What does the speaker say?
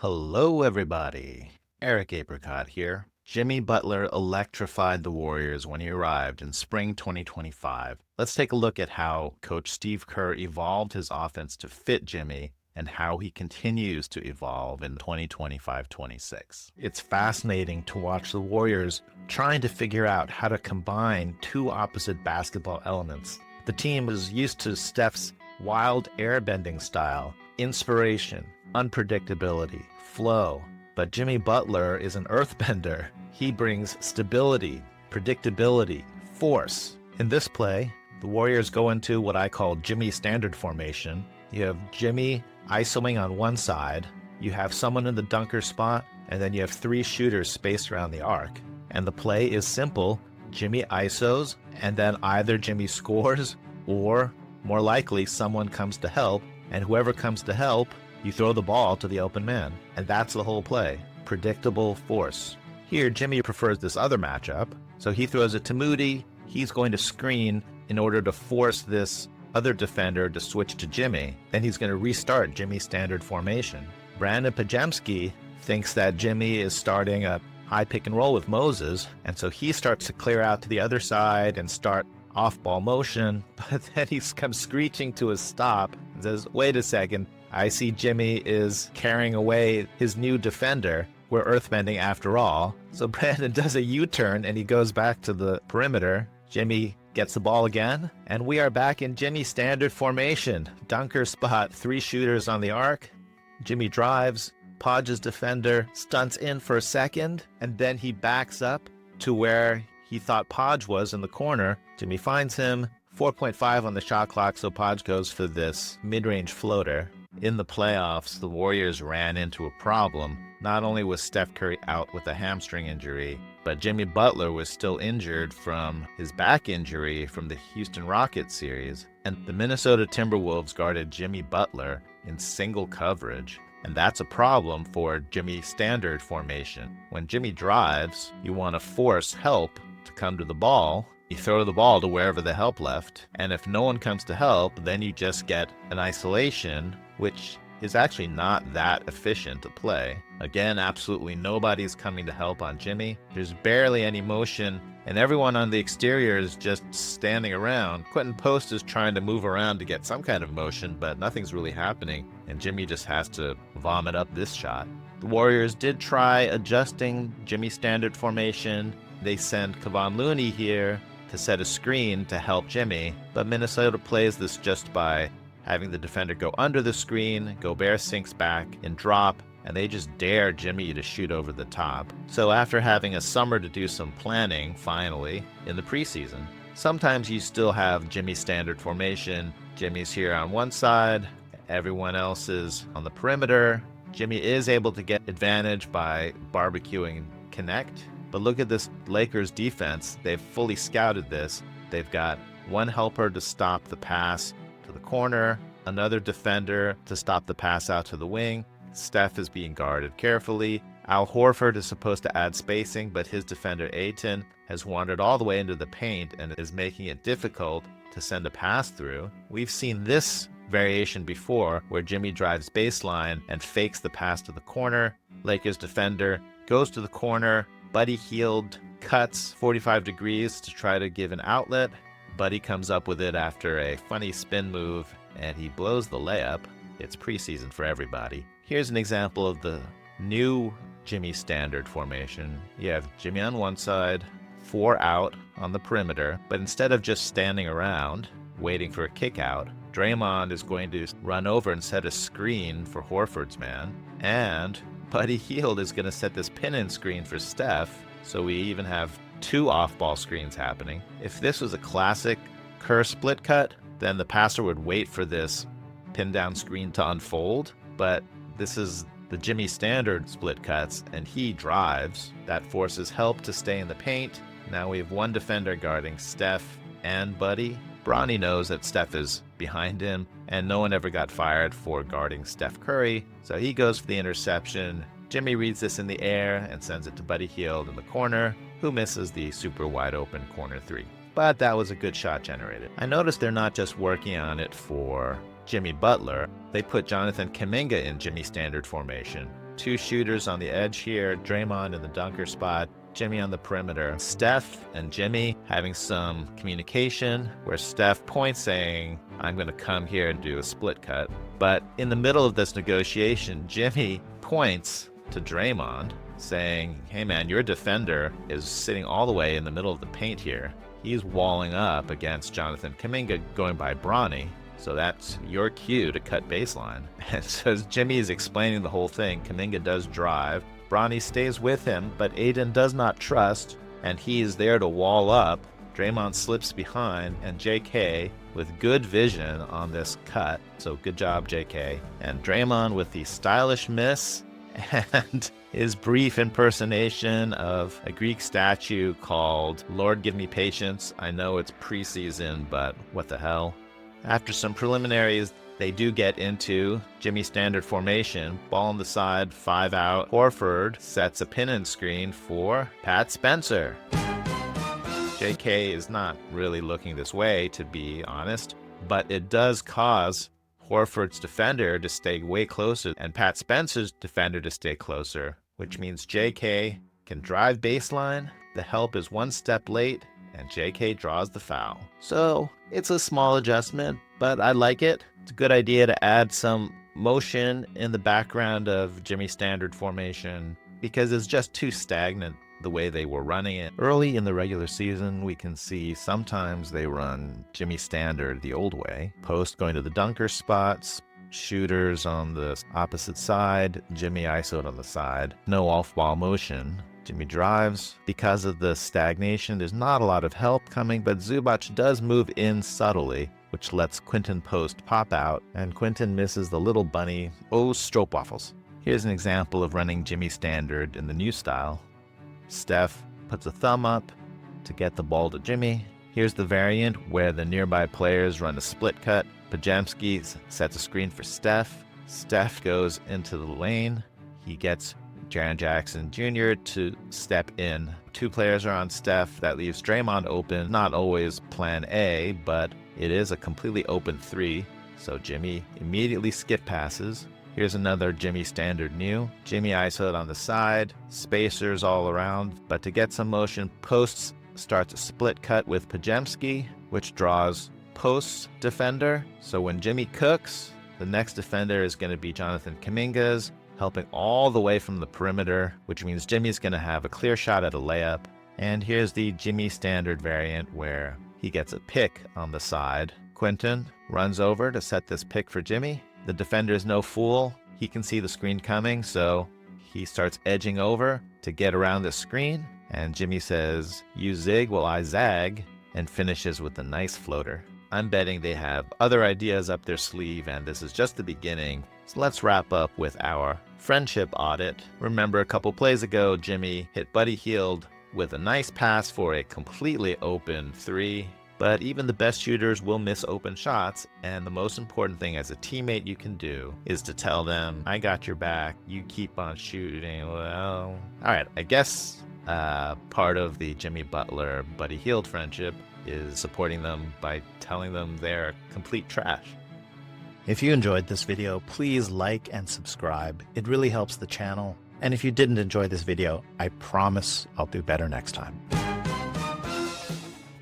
Hello, everybody. Apricot here. Jimmy Butler electrified the Warriors when he arrived in spring 2025. Let's take a look at how Coach Steve Kerr evolved his offense to fit Jimmy and how he continues to evolve in 2025-26. It's fascinating to watch the Warriors trying to figure out how to combine two opposite basketball elements. The team is used to Steph's wild airbending style, inspiration, unpredictability, flow. But Jimmy Butler is an earthbender. He brings stability, predictability, force. In this play, the Warriors go into what I call Jimmy standard formation. You have Jimmy isoing on one side, you have someone in the dunker spot, and then you have three shooters spaced around the arc. And the play is simple. Jimmy isos, and then either Jimmy scores or, more likely, someone comes to help, and whoever comes to help, you throw the ball to the open man. And that's the whole play. Predictable force. Here, Jimmy prefers this other matchup, so he throws it to Moody. He's going to screen in order to force this other defender to switch to Jimmy. Then he's going to restart Jimmy's standard formation. Brandin Podziemski thinks that Jimmy is starting a high pick and roll with Moses, and so he starts to clear out to the other side and start off-ball motion, but then he comes screeching to a stop and says, wait a second, I see Jimmy is carrying away his new defender. We're earthbending after all. So Brandon does a U-turn and he goes back to the perimeter. Jimmy gets the ball again, and we are back in Jimmy standard formation. Dunker spot, three shooters on the arc. Jimmy drives, Podge's defender stunts in for a second, and then he backs up to where he thought Podge was in the corner. Jimmy finds him, 4.5 on the shot clock, so Podge goes for this mid-range floater. In the playoffs, the Warriors ran into a problem. Not only was Steph Curry out with a hamstring injury, but Jimmy Butler was still injured from his back injury from the Houston Rockets series, and the Minnesota Timberwolves guarded Jimmy Butler in single coverage. And that's a problem for Jimmy standard formation. When Jimmy drives, you want to force help to come to the ball. You throw the ball to wherever the help left, and if no one comes to help, then you just get an isolation, which is actually not that efficient to play. Again, absolutely nobody's coming to help on Jimmy. There's barely any motion, and everyone on the exterior is just standing around. Quinten Post is trying to move around to get some kind of motion, but nothing's really happening, and Jimmy just has to vomit up this shot. The Warriors did try adjusting Jimmy's standard formation. They send Kevon Looney here to set a screen to help Jimmy, but Minnesota plays this just by having the defender go under the screen. Gobert sinks back and drop, and they just dare Jimmy to shoot over the top. So after having a summer to do some planning, finally, in the preseason, sometimes you still have Jimmy standard formation. Jimmy's here on one side, everyone else is on the perimeter. Jimmy is able to get advantage by barbecuing connect, but look at this Lakers defense. They've fully scouted this. They've got one helper to stop the pass to the corner, another defender to stop the pass out to the wing. Steph is being guarded carefully. Al Horford is supposed to add spacing, but his defender Ayton has wandered all the way into the paint and is making it difficult to send a pass through. We've seen this variation before, where Jimmy drives baseline and fakes the pass to the corner. Lakers defender goes to the corner. Buddy Hield cuts 45 degrees to try to give an outlet. Buddy comes up with it after a funny spin move, and he blows the layup. It's preseason for everybody. Here's an example of the new Jimmy standard formation. You have Jimmy on one side, four out on the perimeter, but instead of just standing around waiting for a kick out, Draymond is going to run over and set a screen for Horford's man, and Buddy Hield is going to set this pin-in screen for Steph, so we even have two off-ball screens happening. If this was a classic Kerr split cut, then the passer would wait for this pin-down screen to unfold, but this is the Jimmy standard split cuts, and he drives. That forces help to stay in the paint. Now we have one defender guarding Steph and Buddy. Bronny knows that Steph is behind him, and no one ever got fired for guarding Steph Curry, so he goes for the interception. Jimmy reads this in the air and sends it to Buddy Hield in the corner, who misses the super wide open corner three. But that was a good shot generated. I noticed they're not just working on it for Jimmy Butler. They put Jonathan Kuminga in Jimmy standard formation. Two shooters on the edge here, Draymond in the dunker spot, Jimmy on the perimeter. Steph and Jimmy having some communication where Steph points saying, I'm going to come here and do a split cut. But in the middle of this negotiation, Jimmy points to Draymond saying, hey man, your defender is sitting all the way in the middle of the paint here. He's walling up against Jonathan Kuminga going by Bronny. So that's your cue to cut baseline. And so as Jimmy is explaining the whole thing, Kuminga does drive. Bronny stays with him, but Ayton does not trust, and he is there to wall up. Draymond slips behind, and JK with good vision on this cut. So good job, JK. And Draymond with the stylish miss and his brief impersonation of a Greek statue called Lord Give Me Patience. I know it's preseason, but what the hell? After some preliminaries, they do get into Jimmy standard formation. Ball on the side, 5 out. Horford sets a pin-in screen for Pat Spencer. JK is not really looking this way, to be honest, but it does cause Horford's defender to stay way closer and Pat Spencer's defender to stay closer, which means JK can drive baseline. The help is one step late, and JK draws the foul. So it's a small adjustment, but I like it. It's a good idea to add some motion in the background of Jimmy standard formation because it's just too stagnant the way they were running it. Early in the regular season, we can see sometimes they run Jimmy standard the old way. Post going to the dunker spots, shooters on the opposite side, Jimmy isoed on the side. No off-ball motion. Jimmy drives. Because of the stagnation, there's not a lot of help coming, but Zubac does move in subtly, which lets Quinten Post pop out, and Quinten misses the little bunny. Oh, stroopwafels. Here's an example of running Jimmy standard in the new style. Steph puts a thumb up to get the ball to Jimmy. Here's the variant where the nearby players run a split cut. Podziemski sets a screen for Steph. Steph goes into the lane. He gets Jaren Jackson Jr. to step in. Two players are on Steph. That leaves Draymond open. Not always plan A, but it is a completely open 3. So Jimmy immediately skip passes. Here's another Jimmy standard new. Jimmy isoed on the side, spacers all around, but to get some motion, Post starts a split cut with Podziemski, which draws Post's defender. So when Jimmy cooks, the next defender is going to be Jonathan Kuminga's, helping all the way from the perimeter, which means Jimmy's going to have a clear shot at a layup. And here's the Jimmy standard variant where he gets a pick on the side. Quinten runs over to set this pick for Jimmy. The defender is no fool. He can see the screen coming, so he starts edging over to get around the screen. And Jimmy says, you zig while I zag, and finishes with a nice floater. I'm betting they have other ideas up their sleeve, and this is just the beginning. So let's wrap up with our friendship audit. Remember a couple plays ago, Jimmy hit Buddy Hield with a nice pass for a completely open 3. But even the best shooters will miss open shots, and the most important thing as a teammate you can do is to tell them, I got your back, you keep on shooting. Well, all right, I guess part of the Jimmy Butler Buddy Hield friendship is supporting them by telling them they're complete trash. If you enjoyed this video, please like and subscribe. It really helps the channel. And if you didn't enjoy this video, I promise I'll do better next time.